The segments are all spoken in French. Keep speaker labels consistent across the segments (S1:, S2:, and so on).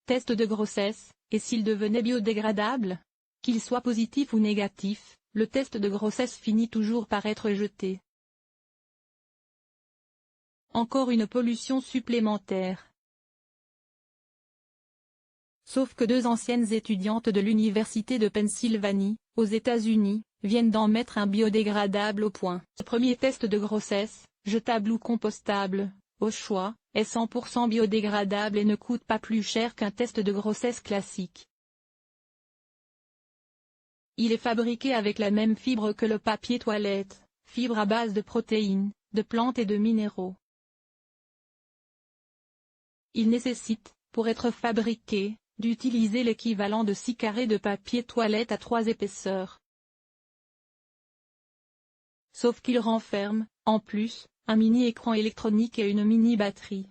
S1: Test de grossesse, et s'il devenait biodégradable? Qu'il soit positif ou négatif, le test de grossesse finit toujours par être jeté. Encore une pollution supplémentaire. Sauf que 2 anciennes étudiantes de l'Université de Pennsylvanie, aux États-Unis, viennent d'en mettre un biodégradable au point. Le premier test de grossesse, jetable ou compostable, au choix, est 100% biodégradable et ne coûte pas plus cher qu'un test de grossesse classique. Il est fabriqué avec la même fibre que le papier toilette, fibre à base de protéines, de plantes et de minéraux. Il nécessite, pour être fabriqué, d'utiliser l'équivalent de 6 carrés de papier toilette à 3 épaisseurs. Sauf qu'il renferme, en plus, un mini-écran électronique et une mini-batterie.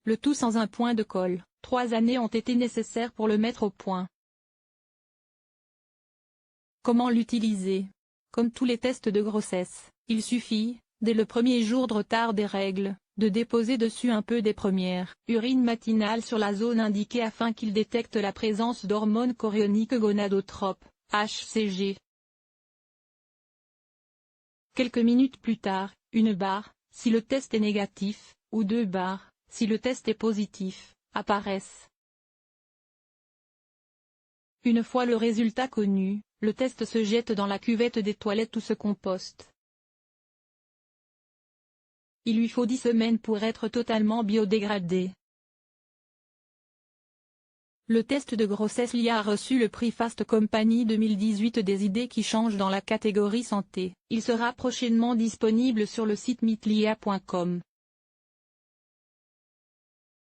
S1: Le tout sans un point de colle. 3 années ont été nécessaires pour le mettre au point. Comment l'utiliser? Comme tous les tests de grossesse, il suffit, dès le premier jour de retard des règles, de déposer dessus un peu des premières urines matinales sur la zone indiquée afin qu'il détecte la présence d'hormones chorioniques gonadotropes, HCG. Quelques minutes plus tard, une barre, si le test est négatif, ou 2 barres, si le test est positif, apparaissent. Une fois le résultat connu, le test se jette dans la cuvette des toilettes ou se composte. Il lui faut 10 semaines pour être totalement biodégradé. Le test de grossesse LIA a reçu le prix Fast Company 2018 des idées qui changent dans la catégorie santé. Il sera prochainement disponible sur le site meetlia.com.